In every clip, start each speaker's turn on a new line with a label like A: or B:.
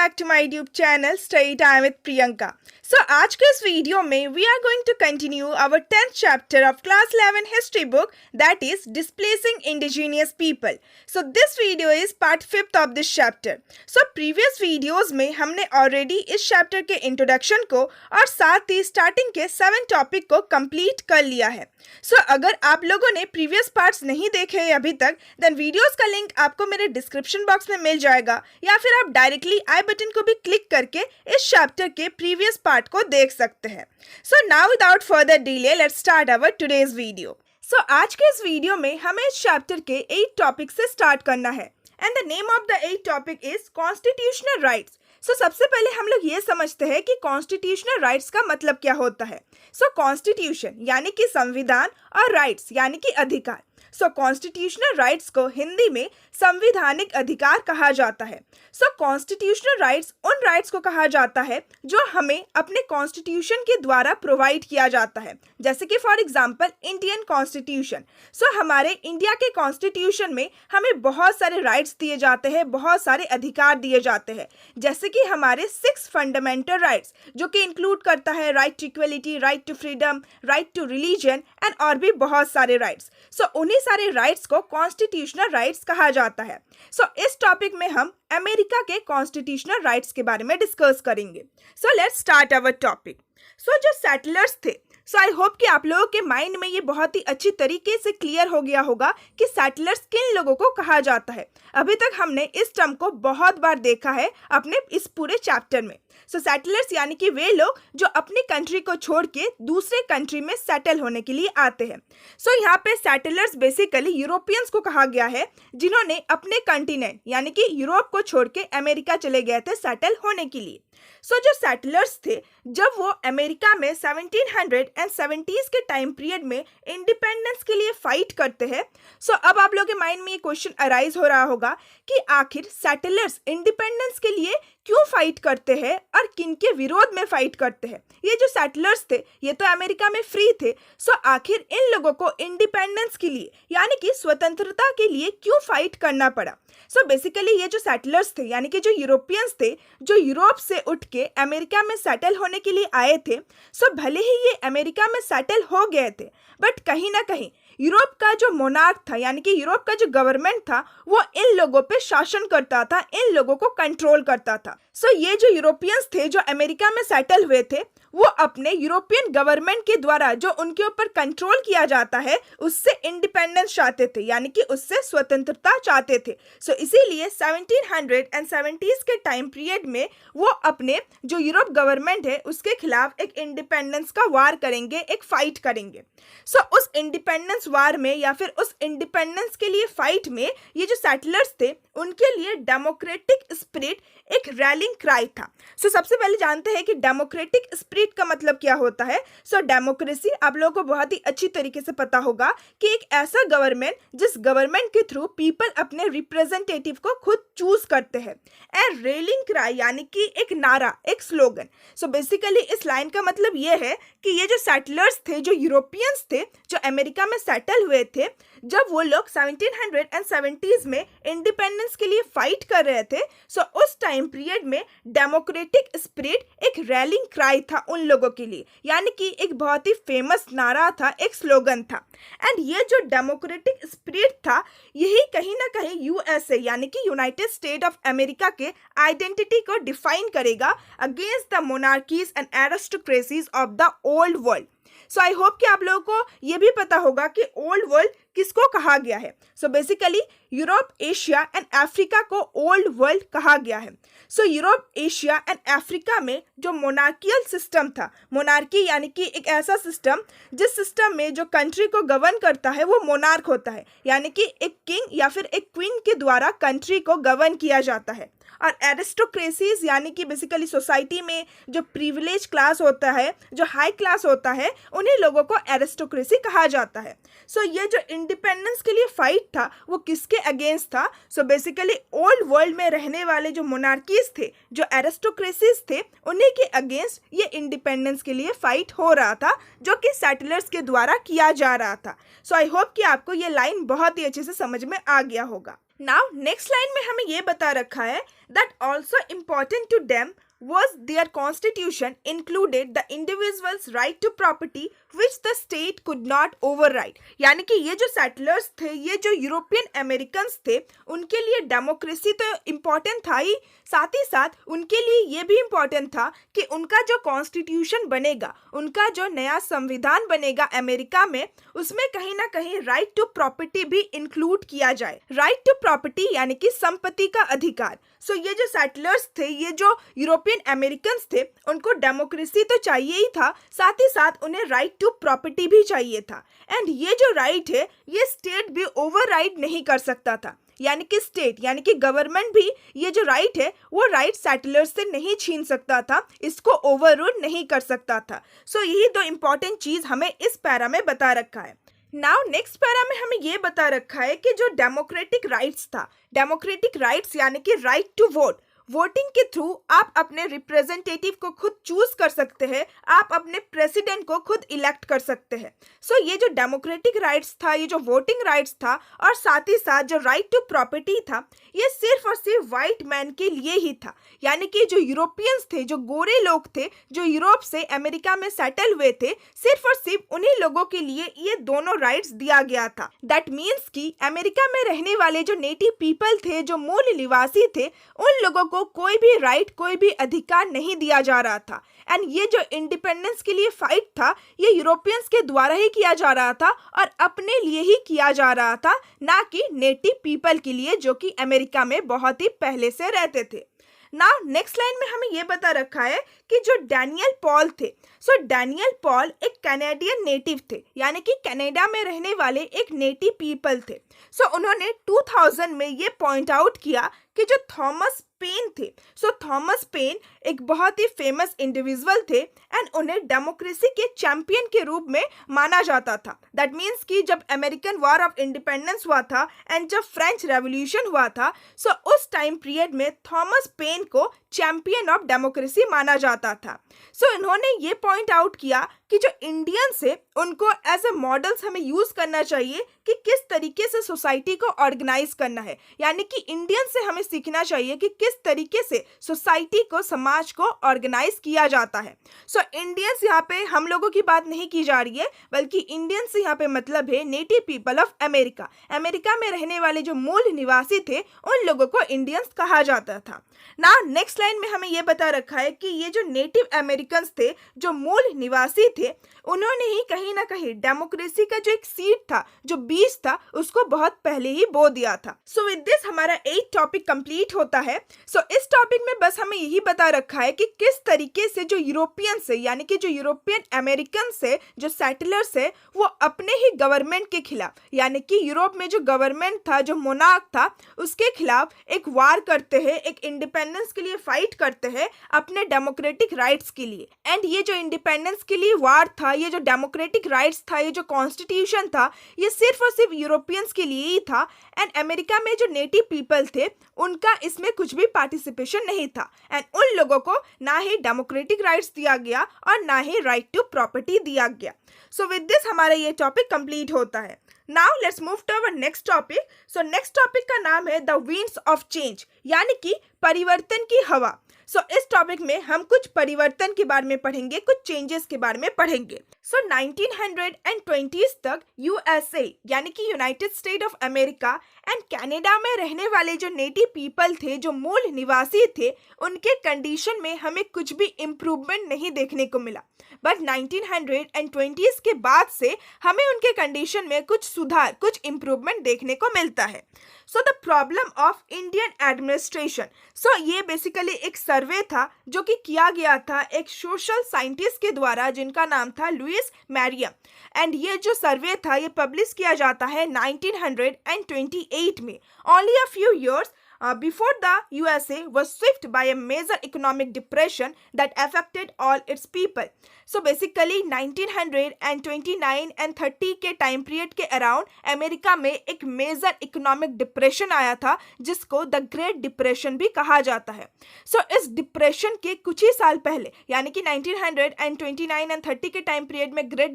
A: back to my YouTube channel Study Time with Priyanka. So आज के इस video में we are going to continue our 10th chapter of class 11 history book, that is displacing indigenous people. So this video is part 5th of this chapter. So previous videos में हमने already इस chapter के introduction को और साथ ही starting के 7 topic को complete कर लिया है. So अगर आप लोगों ने previous parts नहीं देखे हैं अभी तक, then videos का link आपको मेरे description box में मिल जाएगा या फिर आप डायरेक्टली आई बटन को भी क्लिक करके इस चैप्टर के प्रीवियस पार्ट को देख सकते हैं. So now without further delay let's start our today's video. So आज के इस वीडियो में हमें इस चैप्टर के 8 टॉपिक से स्टार्ट करना है and the name of the 8 topic is constitutional rights. So सबसे पहले हम लोग ये समझते हैं कि कॉन्स्टिट्यूशनल राइट्स का मतलब क्या होता है. सो कॉन्स्टिट्यूशन यानी कि संविधान और राइट्स यानी कि अधिकार. सो कॉन्स्टिट्यूशनल राइट्स को हिंदी में संवैधानिक अधिकार कहा जाता है. सो कॉन्स्टिट्यूशनल राइट्स उन राइट्स को कहा जाता है जो हमें अपने कॉन्स्टिट्यूशन के द्वारा प्रोवाइड किया जाता है. जैसे कि फॉर एग्जांपल इंडियन कॉन्स्टिट्यूशन. सो हमारे इंडिया के कॉन्स्टिट्यूशन में हमें बहुत सारे राइट्स दिए जाते हैं, बहुत सारे अधिकार दिए जाते हैं. जैसे कि हमारे 6 फंडामेंटल राइट्स जो कि इंक्लूड करता है right to equality, right to freedom, right to religion and और भी बहुत सारे राइट्स. सो उन्हीं सारे राइट्स को कॉन्स्टिट्यूशनल राइट्स कहा जाता है. सो इस टॉपिक में हम अमेरिका के कॉन्स्टिट्यूशनल राइट्स के बारे में डिस्कस करेंगे. So let's start our topic. So जो सेटलर्स थे, सो आई होप कि आप लोगों के माइंड में ये बहुत ही अच्छी तरीके से क्लियर हो गया होगा कि सेटलर्स किन लोगों को कहा जाता है. अभी तक हमने इस टर्म को बहुत बार देखा है अपने इस पूरे चैप्टर में. सो सेटलर्स यानी कि वे लोग जो अपनी कंट्री को छोड़ के दूसरे कंट्री में सेटल होने के लिए आते हैं. सो यहाँ पे सेटलर्स बेसिकली यूरोपियंस को कहा गया है जिन्होंने अपने कंटिनेंट यानी कि यूरोप को छोड़ के अमेरिका चले गए थे सेटल होने के लिए. सो जो सेटलर्स थे जब वो अमेरिका में 1770s के टाइम पीरियड में इंडिपेंडेंस के लिए फाइट करते हैं. सो अब आप लोगों के माइंड में ये क्वेश्चन अराइज हो रहा होगा कि आखिर सेटलर्स इंडिपेंडेंस के लिए क्यों फाइट करते हैं और किन के विरोध में फाइट करते हैं. ये जो सेटलर्स थे ये तो अमेरिका में फ्री थे. सो आखिर इन लोगों को इंडिपेंडेंस के लिए यानी कि स्वतंत्रता के लिए क्यों फाइट करना पड़ा. सो बेसिकली ये जो सेटलर्स थे यानी कि जो यूरोपियंस थे जो यूरोप से उठ के अमेरिका में सेटल होने के लिए आए थे. सो भले ही ये अमेरिका में सेटल हो गए थे बट कहीं ना कहीं यूरोप का जो मोनार्क था यानी कि यूरोप का जो गवर्नमेंट था वो इन लोगों पे शासन करता था, इन लोगों को कंट्रोल करता था. सो ये जो यूरोपियंस थे जो अमेरिका में सेटल हुए थे वो अपने यूरोपियन गवर्नमेंट के द्वारा जो उनके ऊपर कंट्रोल किया जाता है उससे इंडिपेंडेंस चाहते थे यानी कि उससे स्वतंत्रता चाहते थे. सो इसीलिए 1770s के टाइम पीरियड में वो अपने जो यूरोप गवर्नमेंट है उसके खिलाफ एक इंडिपेंडेंस का वार करेंगे, एक फाइट करेंगे. सो उस इंडिपेंडेंस वार में या फिर उस इंडिपेंडेंस के लिए फाइट में ये जो सेटलर्स थे उनके लिए डेमोक्रेटिक स्पिरिट एक रैलिंग क्राई था. सो सबसे पहले जानते हैं कि डेमोक्रेटिक स्पिरिट का मतलब क्या होता है. सो डेमोक्रेसी आप लोगों को बहुत ही अच्छी तरीके से पता होगा कि एक ऐसा गवर्नमेंट जिस गवर्नमेंट के थ्रू पीपल अपने रिप्रेजेंटेटिव को खुद चूज करते हैं. एंड रेलिंग क्राई यानी कि एक नारा, एक स्लोगन. सो बेसिकली इस लाइन का मतलब ये है कि ये जो सेटलर्स थे जो यूरोपियंस थे जो अमेरिका में सेटल हुए थे जब वो लोग 1770s में इंडिपेंडेंस के लिए फाइट कर रहे थे. सो उस टाइम पीरियड में डेमोक्रेटिक स्पिरिट एक रैलिंग क्राई था उन लोगों के लिए यानी कि एक बहुत ही फेमस नारा था, एक स्लोगन था. एंड ये जो डेमोक्रेटिक स्पिरिट था यही कहीं ना कहीं यूएसए यानी कि यूनाइटेड स्टेट ऑफ अमेरिका के आइडेंटिटी को डिफाइन करेगा against the monarchies and aristocracies of the old world. So I hope कि आप लोगों को ये भी पता होगा कि ओल्ड वर्ल्ड किसको कहा गया है. So basically Europe, Asia and Africa को ओल्ड वर्ल्ड कहा गया है. सो यूरोप, एशिया एंड अफ्रीका में जो मोनार्कियल सिस्टम था, मोनार्की यानी कि एक ऐसा सिस्टम जिस सिस्टम में जो कंट्री को गवर्न करता है वो मोनार्क होता है यानी कि एक किंग या फिर एक क्वीन के द्वारा कंट्री को गवर्न किया जाता है. और एरिस्टोक्रेसीज यानी कि बेसिकली सोसाइटी में जो प्रिविलेज क्लास होता है, जो हाई क्लास होता है, उन्हीं लोगों को एरिस्टोक्रेसी कहा जाता है. सो ये जो इंडिपेंडेंस के लिए फाइट था वो किसके अगेंस्ट था? सो बेसिकली ओल्ड वर्ल्ड में रहने वाले जो मोनार्कीज थे, जो एरिस्टोक्रेसीज थे, उन्हीं के अगेंस्ट ये इंडिपेंडेंस के लिए फाइट हो रहा था, जो कि सेटलर्स के द्वारा किया जा रहा था। सो आई होप कि आपको ये लाइन बहुत ही अच्छे से समझ में आ गया होगा। नाउ नेक्स्ट लाइन में हमें ये बता रखा है that also important to them was their constitution included the individual's right to property which the state could not override। यानी कि ये जो सेटलर्स थे, ये जो यूरोपियन अमेरिकन्स थे, उनके लिए डेमोक्रेसी तो इम्पॉर्टेंट था ही, साथ ही साथ उनके लिए ये भी इम्पॉर्टेंट था कि उनका जो कॉन्स्टिट्यूशन बनेगा, उनका जो नया संविधान बनेगा अमेरिका में, उसमें कहीं ना कहीं राइट टू प्रॉपर्टी भी इंक्लूड किया जाए। राइट टू प्रॉपर्टी यानी कि संपत्ति का अधिकार। सो ये जो सेटलर्स थे, ये जो यूरोपियन अमेरिकन्स थे, उनको डेमोक्रेसी तो चाहिए ही था, साथ ही साथ उन्हें राइट टू प्रॉपर्टी भी चाहिए था। एंड ये जो राइट है, ये स्टेट भी ओवरराइड नहीं कर सकता था। यानी कि स्टेट यानी कि गवर्नमेंट भी ये जो राइट है, वो राइट सेटलर्स से नहीं छीन सकता था, इसको ओवररूल नहीं कर सकता था। सो यही दो इम्पॉर्टेंट चीज हमें इस पैरा में बता रखा है। नाउ नेक्स्ट पैरा में हमें ये बता रखा है कि जो डेमोक्रेटिक राइट्स था, डेमोक्रेटिक राइट्स यानी कि राइट टू वोट, वोटिंग के थ्रू आप अपने रिप्रेजेंटेटिव को खुद चूज कर सकते हैं, आप अपने प्रेसिडेंट को खुद इलेक्ट कर सकते हैं। सो ये जो डेमोक्रेटिक राइट्स था, ये जो वोटिंग राइट्स था, और साथ ही साथ जो राइट टू प्रॉपर्टी था, ये सिर्फ और सिर्फ वाइट मैन के लिए ही था। यानी कि जो यूरोपियंस थे, जो गोरे लोग थे, जो यूरोप से अमेरिका में सेटल हुए थे, सिर्फ और सिर्फ उन्हीं लोगों के लिए ये दोनों राइट्स दिया गया था। दैट मीन्स कि अमेरिका में रहने वाले जो नेटिव पीपल थे, जो मूल निवासी थे, उन लोगों को कोई भी राइट, कोई भी अधिकार नहीं दिया जा रहा था। एंड ये जो इंडिपेंडेंस के लिए फाइट था, ये यूरोपियंस के द्वारा ही किया जा रहा था और अपने लिए ही किया जा रहा था, ना कि नेटिव पीपल के लिए, जो कि अमेरिका में बहुत ही पहले से रहते थे। नाउ नेक्स्ट लाइन में हमें ये बता रखा है कि जो डैनियल पॉल थे, सो डैनियल पॉल एक कैनेडियन नेटिव थे, यानी कि कनाडा में रहने वाले एक नेटिव पीपल थे। सो उन्होंने 2000 में ये पॉइंट आउट किया कि जो थॉमस पेन थे, सो थॉमस पेन एक बहुत ही फेमस इंडिविजुअल थे एंड उन्हें डेमोक्रेसी के चैंपियन के रूप में माना जाता था। दैट मीन्स कि जब अमेरिकन वॉर ऑफ इंडिपेंडेंस हुआ था एंड जब फ्रेंच रेवोल्यूशन हुआ था, सो उस टाइम पीरियड में थॉमस पेन को चैंपियन ऑफ डेमोक्रेसी माना जाता था। सो इन्होंने ये पॉइंट आउट किया कि जो इंडियंस है, उनको एज ए मॉडल्स हमें यूज करना चाहिए कि किस तरीके से सोसाइटी को ऑर्गेनाइज करना है। यानी कि इंडियन से हमें सीखना चाहिए कि किस तरीके से सोसाइटी को, समाज को ऑर्गेनाइज किया जाता है। सो इंडियंस यहाँ पे हम लोगों की बात नहीं की जा रही है, बल्कि इंडियंस से यहाँ पे मतलब है native people of America. America में रहने वाले जो मूल निवासी थे, उन लोगों को इंडियंस कहा जाता था। ना नेक्स्ट लाइन में हमें ये बता रखा है कि ये जो नेटिव अमेरिकन्स थे, जो मूल निवासी थे, उन्होंने ही कहीं ना कहीं डेमोक्रेसी का जो एक सीड था, जो बीज था, उसको बहुत पहले ही बो दिया था। सो विद दिस हमारा 8 टॉपिक कंप्लीट होता है। सो इस टॉपिक में बस हमें यही बता रखा है कि किस तरीके से जो यूरोपियंस है, यानी कि जो यूरोपियन अमेरिकन्स है, जो सेटलर्स है, वो अपने ही गवर्नमेंट के खिलाफ, यानी कि यूरोप में जो गवर्नमेंट था, जो मोनार्क था, उसके खिलाफ एक वार करते हैं, एक इंडिपेंडेंस के लिए फाइट करते हैं, अपने डेमोक्रेटिक राइट्स के लिए। एंड ये जो इंडिपेंडेंस के लिए वार था, ये जो डेमोक्रेटिक राइट्स था, ये जो कॉन्स्टिट्यूशन था, ये सिर्फ और सिर्फ यूरोपियंस के लिए ही था। एंड अमेरिका में जो नेटिव पीपल थे, उनका इसमें कुछ भी पार्टिसिपेशन नहीं था। एंड उन लोगों को ना ही डेमोक्रेटिक राइट्स दिया गया और ना ही राइट टू प्रॉपर्टी दिया गया। सो विद दिस हमारा ये टॉपिक कंप्लीट होता है। Now let's move to our next topic. So next topic का नाम है द विंड्स ऑफ चेंज, यानी कि परिवर्तन की हवा। सो इस टॉपिक में हम कुछ परिवर्तन के बारे में पढ़ेंगे, कुछ चेंजेस के बारे में पढ़ेंगे। सो 1920s तक यूएसए यानी कि United State of America and Canada में रहने वाले जो नेटिव पीपल थे, जो मूल निवासी थे, उनके कंडीशन में हमें कुछ भी इम्प्रूवमेंट नहीं देखने को मिला। बट 1920s के बाद से हमें उनके कंडीशन में कुछ सुधार, कुछ इम्प्रूवमेंट देखने को मिलता है। So the problem of Indian administration. So ये बेसिकली एक सर्वे था जो कि किया गया था एक सोशल साइंटिस्ट के द्वारा, जिनका नाम था लुइस मैरियम। एंड ये जो सर्वे था, ये पब्लिश किया जाता है 1928 में। Only a few years before the USA was swept by a major economic depression that affected all its people. So basically 1929 and 30 के टाइम पीरियड के अराउंड अमेरिका में एक मेजर इकोनॉमिक डिप्रेशन आया था जिसको द ग्रेट डिप्रेशन भी कहा जाता है. सो इस डिप्रेशन के कुछ ही साल पहले यानी कि 1929 एंड 30 के टाइम पीरियड में ग्रेट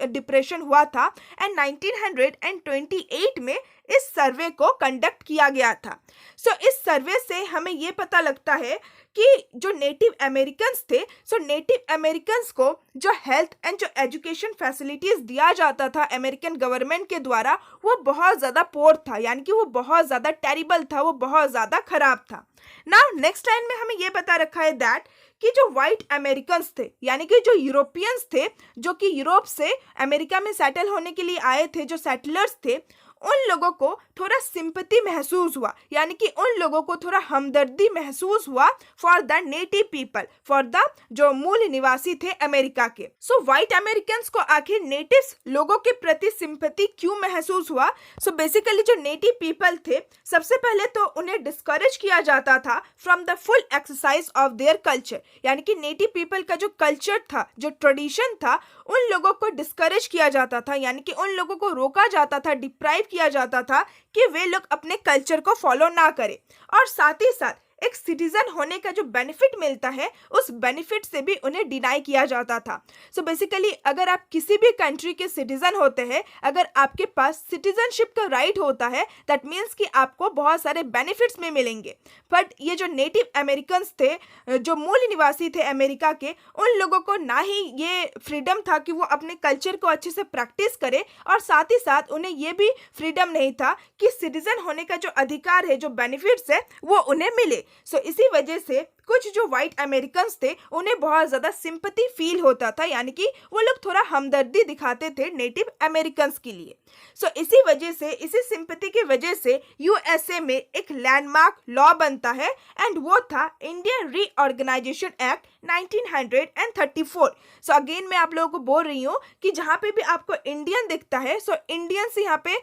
A: डिप्रेशन हुआ था एंड 1928 में इस सर्वे को कंडक्ट किया गया था. सो इस सर्वे से हमें ये पता लगता है कि जो नेटिव अमेरिकन्स थे, सो नेटिव अमेरिकन्स को जो हेल्थ एंड जो एजुकेशन फैसिलिटीज़ दिया जाता था अमेरिकन गवर्नमेंट के द्वारा वो बहुत ज़्यादा पोर था, यानी कि वो बहुत ज़्यादा टेरिबल था, वो बहुत ज़्यादा खराब था. नाउ नेक्स्ट लाइन में हमें ये बता रखा है दैट कि जो वाइट अमेरिकन्स थे यानी कि जो यूरोपियंस थे जो कि यूरोप से अमेरिका में सेटल होने के लिए आए थे, जो सेटलर्स थे, उन लोगों को थोड़ा सिंपैथी महसूस हुआ, यानी कि उन लोगों को थोड़ा हमदर्दी महसूस हुआ for the native people, for the जो मूल निवासी थे अमेरिका के. सो वाइट अमेरिकन्स को आखिर नेटिव्स लोगों के प्रति सिंपैथी क्यों महसूस हुआ? सो बेसिकली जो नेटिव पीपल थे सबसे पहले तो उन्हें डिस्करेज किया जाता था from the full exercise of their culture, यानी कि नेटिव पीपल का जो कल्चर था, जो ट्रेडिशन था, उन लोगों को डिस्करेज किया जाता था, यानी कि उन लोगों को रोका जाता था, डिप्राइव किया जाता था कि वे लोग अपने कल्चर को फॉलो ना करें. और साथ ही साथ एक सिटीजन होने का जो बेनिफिट मिलता है उस बेनिफिट से भी उन्हें डिनाई किया जाता था. सो बेसिकली अगर आप किसी भी कंट्री के सिटीजन होते हैं, अगर आपके पास सिटीजनशिप का राइट होता है, दैट मीन्स कि आपको बहुत सारे बेनिफिट्स में मिलेंगे. बट ये जो नेटिव अमेरिकन्स थे, जो मूल निवासी थे अमेरिका के, उन लोगों को ना ही ये फ्रीडम था कि वो अपने कल्चर को अच्छे से प्रैक्टिस करें और साथ ही साथ उन्हें ये भी फ्रीडम नहीं था कि सिटीजन होने का जो अधिकार है, जो बेनिफिट्स है, वो उन्हें मिले. सो इसी वजह से कुछ जो वाइट अमेरिकन्स थे उन्हें बहुत ज़्यादा सिंपैथी फील होता था, यानी कि वो लोग थोड़ा हमदर्दी दिखाते थे नेटिव अमेरिकन्स के लिए. सो इसी वजह से, इसी सिंपैथी की वजह से यूएसए में एक लैंडमार्क लॉ बनता है एंड वो था Indian reorganization act 1934. So again मैं आप लोगों को बोल रही हूँ कि जहाँ पे भी आपको इंडियन दिखता है, सो इंडियंस यहाँ पे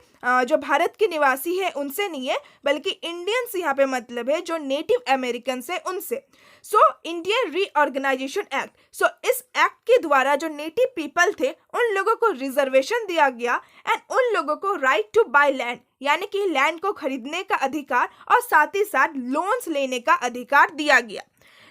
A: जो भारत के निवासी है उनसे नहीं है, बल्कि इंडियंस यहाँ पे मतलब है जो नेटिव अमेरिकन्स है उनसे. सो इंडियन रीऑर्गेनाइजेशन एक्ट, सो इस एक्ट के द्वारा जो नेटिव पीपल थे उन लोगों को रिजर्वेशन दिया गया एंड उन लोगों को राइट टू बाय लैंड, यानी कि लैंड को खरीदने का अधिकार और साथ ही साथ लोन्स लेने का अधिकार दिया गया.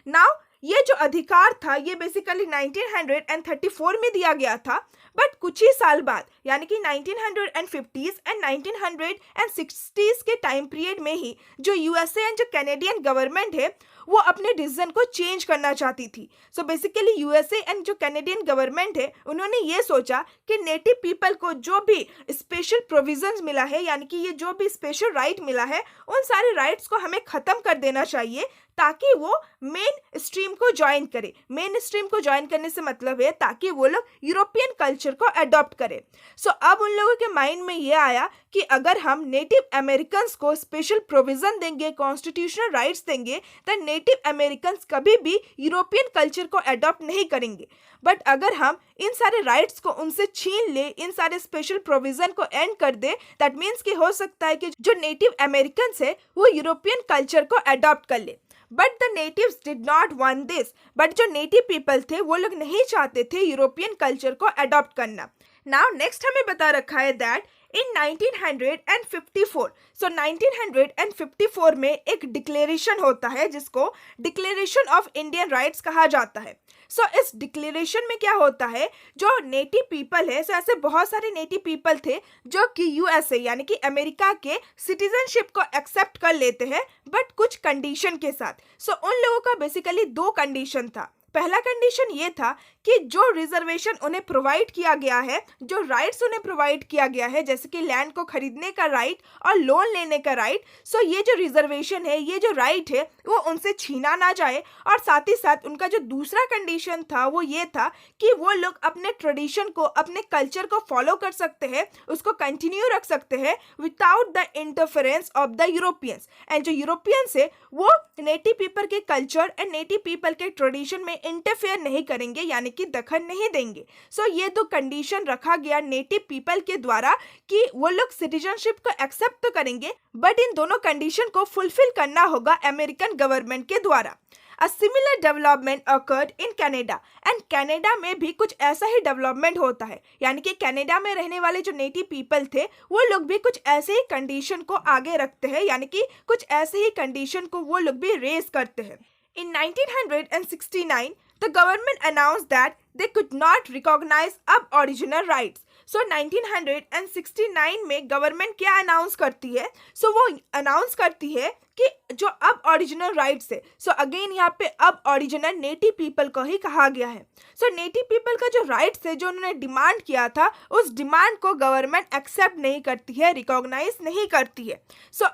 A: नाउ ये जो अधिकार था ये बेसिकली 1934 में दिया गया था, बट कुछ ही साल बाद यानी कि 1950s एंड 1960s के टाइम पीरियड में ही जो यूएसए एंड जो कैनेडियन गवर्नमेंट है वो अपने डिसीजन को चेंज करना चाहती थी. सो बेसिकली यूएसए एंड जो कैनेडियन गवर्नमेंट है उन्होंने ये सोचा कि नेटिव पीपल को जो भी स्पेशल प्रोविजंस मिला है, यानी कि ये जो भी स्पेशल राइट मिला है, उन सारे राइट्स को हमें ख़त्म कर देना चाहिए ताकि वो मेन स्ट्रीम को ज्वाइन करे. मेन स्ट्रीम को ज्वाइन करने से मतलब है ताकि वो लोग यूरोपियन कल्चर को अडॉप्ट करें. सो अब उन लोगों के माइंड में ये आया कि अगर हम नेटिव अमेरिकन्स को स्पेशल प्रोविज़न देंगे, कॉन्स्टिट्यूशनल राइट्स देंगे, तो नेटिव अमेरिकन्स कभी भी यूरोपियन कल्चर को अडॉप्ट नहीं करेंगे. बट अगर हम इन सारे राइट्स को उनसे छीन ले, इन सारे स्पेशल प्रोविज़न को एंड कर दे, दैट मीन्स कि हो सकता है कि जो नेटिव अमेरिकन्स है वो यूरोपियन कल्चर को अडॉप्ट कर ले. But the natives did not want this, but जो नेटिव पीपल थे वो लोग नहीं चाहते थे यूरोपियन कल्चर को अडॉप्ट करना. नाउ नेक्स्ट हमें बता रखा है दैट इन 1954, सो 1954 में एक डिक्लेरेशन होता है जिसको डिक्लेरेशन ऑफ इंडियन राइट्स कहा जाता है. सो इस डिक्लेरेशन में क्या होता है, जो नेटिव पीपल है, सो ऐसे बहुत सारे नेटिव पीपल थे जो कि यूएसए यानी कि अमेरिका के सिटीजनशिप को एक्सेप्ट कर लेते हैं, बट कुछ कंडीशन के साथ. सो उन लोगों का बेसिकली दो कंडीशन था. पहला कंडीशन ये था कि जो रिजर्वेशन उन्हें प्रोवाइड किया गया है, जो राइट्स उन्हें प्रोवाइड किया गया है, जैसे कि लैंड को खरीदने का राइट और लोन लेने का राइट, सो ये जो रिजर्वेशन है, ये जो राइट है, वो उनसे छीना ना जाए. और साथ ही साथ उनका जो दूसरा कंडीशन था वो ये था कि वो लोग अपने ट्रेडिशन को, अपने कल्चर को फॉलो कर सकते हैं, उसको कंटिन्यू रख सकते हैं without the interference of the Europeans. And जो यूरोपियंस है वो नेटिव पीपल के कल्चर एंड नेटिव पीपल के ट्रेडिशन में इंटरफेयर नहीं करेंगे, यानी की दखल नहीं देंगे। सो ये तो कंडीशन रखा गया नेटिव पीपल के द्वारा कि वो लोग सिटीजनशिप को एक्सेप्ट तो करेंगे, बट इन दोनों कंडीशन को फुलफिल करना होगा अमेरिकन गवर्नमेंट के द्वारा। A similar development occurred in Canada and Canada में भी कुछ ऐसा ही डेवलपमेंट होता है, यानी कि कनाडा में रहने वाले जो नेटिव पीपल थे वो लोग भी कुछ ऐसे ही कंडीशन को आगे रखते हैं, यानी कि कुछ ऐसे ही कंडीशन को वो लोग भी रेज करते हैं। In 1969, the government announced that they could not recognize aboriginal rights. So 1969 में गवर्नमेंट क्या अनाउंस करती है? वो अनाउंस करती है कि जो अब ओरिजिनल राइट्स है, अगेन यहाँ पे अब ओरिजिनल नेटिव पीपल को ही कहा गया है। नेटिव पीपल का जो राइट्स है, जो उन्होंने डिमांड किया था, उस डिमांड को गवर्नमेंट एक्सेप्ट नहीं करती है, रिकॉग्नाइज नहीं करती है।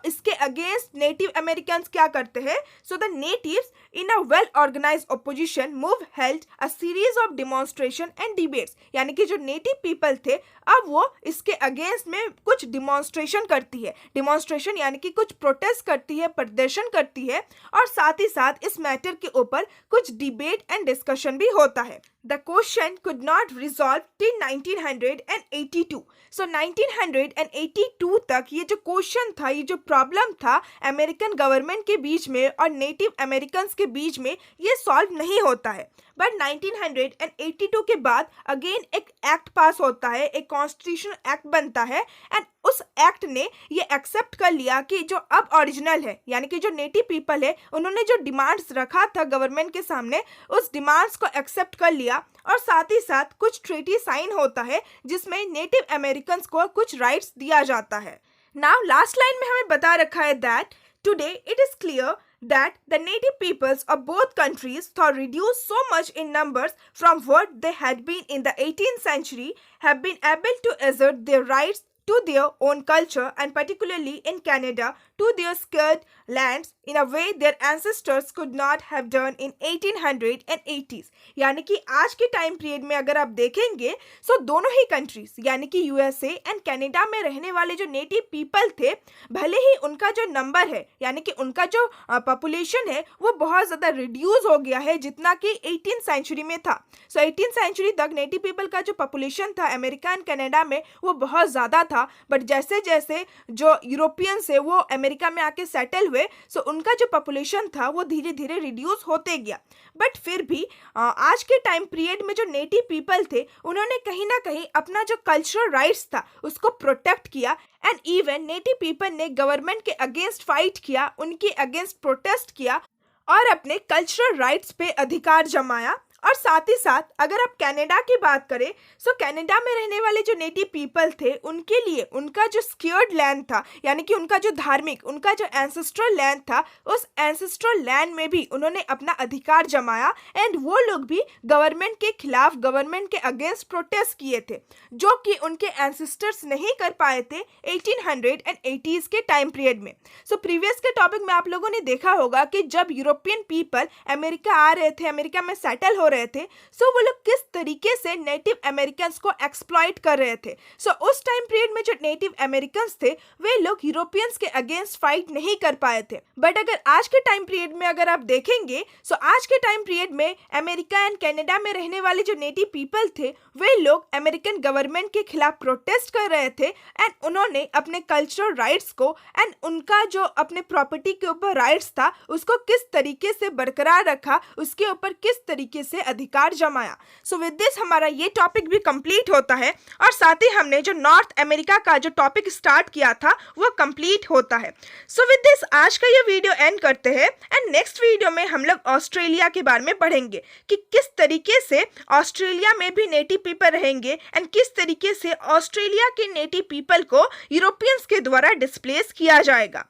A: इसके अगेंस्ट नेटिव अमेरिकन्स क्या करते हैं? The natives in a well organized opposition move held a series of demonstration and debates, यानी कि जो नेटिव पीपल थे अब वो इसके अगेंस्ट में कुछ डिमॉन्स्ट्रेशन करती है। डिमॉन्स्ट्रेशन यानी कि कुछ प्रोटेस्ट करती है, प्रदर्शन करती है, और साथ ही साथ इस मैटर के ऊपर कुछ डिबेट एंड डिस्कशन भी होता है। The question could not resolve till 1982. 1982 तक ये जो क्वेश्चन था, ये जो प्रॉब्लम था अमेरिकन गवर्नमेंट के बीच में और नेटिव अमेरिकन्स के बीच में, ये सॉल्व नहीं होता है। बट 1982 के बाद अगेन एक एक्ट पास होता है, एक कॉन्स्टिट्यूशन एक्ट बनता है, एंड उस एक्ट ने ये एक्सेप्ट कर लिया कि जो अब ओरिजिनल है, यानी कि जो नेटिव पीपल है, उन्होंने जो डिमांड्स रखा था गवर्नमेंट के सामने, उस डिमांड्स को एक्सेप्ट कर लिया, और साथ ही साथ कुछ ट्रीटी साइन होता है जिसमें नेटिव अमेरिकन्स को कुछ राइट्स दिया जाता है। नाउ लास्ट लाइन में हमें बता रखा है that today it is clear that the native peoples of both countries, though reduced so much in numbers from what they had been in the 18th century, have been able to assert their rights to their own culture, and particularly in Canada, to their scarred lands in a way their ancestors could not have done in 1880s. यानी कि आज के time period में अगर आप देखेंगे दोनों ही countries यानी कि यूएसए एंड कनाडा में रहने वाले जो नेटिव पीपल थे, भले ही उनका जो नंबर है यानी कि उनका जो पॉपुलेशन है वो बहुत ज़्यादा रिड्यूस हो गया है जितना कि 18th सेंचुरी में था। 18th सेंचुरी तक नेटिव पीपल का जो पॉपुलेशन था अमेरिका एंड कनाडा में वो बहुत ज़्यादा था, बट जैसे जैसे जो यूरोपियंस है वो अमेरिका में आके सेटल हुए, उनका जो पॉपुलेशन था वो धीरे धीरे रिड्यूस होते गया। बट फिर भी आज के टाइम पीरियड में जो नेटिव पीपल थे उन्होंने कहीं ना कहीं अपना जो कल्चरल राइट्स था उसको प्रोटेक्ट किया, एंड इवन नेटिव पीपल ने गवर्नमेंट के अगेंस्ट फाइट किया, उनके अगेंस्ट प्रोटेस्ट किया और अपने कल्चरल राइट्स पे अधिकार जमाया। और साथ ही साथ अगर आप कनाडा की बात करें कनाडा में रहने वाले जो नेटिव पीपल थे उनके लिए उनका जो स्क्योर्ड लैंड था यानी कि उनका जो धार्मिक, उनका जो एंसेस्ट्रल लैंड था, उस एंसेस्ट्रल लैंड में भी उन्होंने अपना अधिकार जमाया, एंड वो लोग भी गवर्नमेंट के खिलाफ, गवर्नमेंट के अगेंस्ट प्रोटेस्ट किए थे, जो कि उनके एंसेस्टर्स नहीं कर पाए थे 1880s के टाइम पीरियड में। प्रीवियस के टॉपिक में आप लोगों ने देखा होगा कि जब यूरोपियन पीपल अमेरिका आ रहे थे, अमेरिका में सेटल हो रहे थे, वो लोग किस तरीके से नेटिव अमेरिकन्स को एक्सप्लॉइट कर रहे थे। उस टाइम पीरियड में जो नेटिव अमेरिकन्स थे वे लोग यूरोपियंस के अगेंस्ट फाइट नहीं कर पाए थे। बट अगर आज के टाइम पीरियड में अगर आप देखेंगे आज के टाइम पीरियड में अमेरिका एंड कनाडा में रहने वाले जो नेटिव पीपल थे वे लोग अमेरिकन गवर्नमेंट के खिलाफ प्रोटेस्ट कर रहे थे, एंड उन्होंने अपने कल्चरल राइट्स को एंड उनका जो अपने प्रॉपर्टी के ऊपर राइट्स था उसको किस तरीके से बरकरार रखा, उसके ऊपर किस तरीके से अधिकार जमाया। विद दिस हमारा ये टॉपिक भी कंप्लीट होता है, और साथ ही हमने जो नॉर्थ अमेरिका का जो टॉपिक स्टार्ट किया था वो कंप्लीट होता है। विद दिस आज का ये वीडियो एंड करते हैं, एंड नेक्स्ट वीडियो में हम लोग ऑस्ट्रेलिया के बारे में पढ़ेंगे कि किस तरीके से ऑस्ट्रेलिया में भी नेटिव पीपल रहेंगे, एंड किस तरीके से ऑस्ट्रेलिया के नेटिव पीपल को यूरोपियंस के द्वारा डिस्प्लेस किया जाएगा।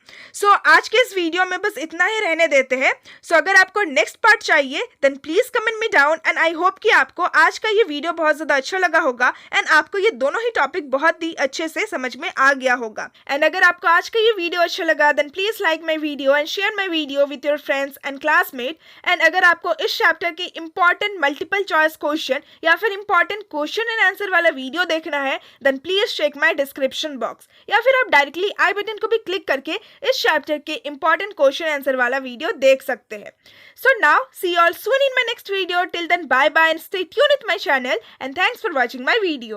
A: आज के इस वीडियो में बस इतना ही रहने देते हैं। अगर आपको नेक्स्ट पार्ट चाहिए then please comment me down, and I hope कि आपको आज का ये वीडियो बहुत ज़्यादा अच्छा लगा होगा, एंड आपको ये दोनों ही टॉपिक बहुत ही अच्छे से समझ में आ गया होगा। एंड अगर आपको आज का ये वीडियो अच्छा लगा then please like my video and share my video with your friends and classmate. And अगर आपको इस चैप्टर के इंपॉर्टेंट मल्टीपल चॉइस क्वेश्चन या फिर इंपॉर्टेंट क्वेश्चन एंड आंसर वाला वीडियो देखना है then please check my description box, या फिर आप डायरेक्टली आई बटन को भी क्लिक करके इस चैप्टर के इंपॉर्टेंट क्वेश्चन आंसर वाला वीडियो देख सकते हैं। So now see you all soon in my next video. till then, bye bye and stay tuned with my channel, and thanks for watching my video.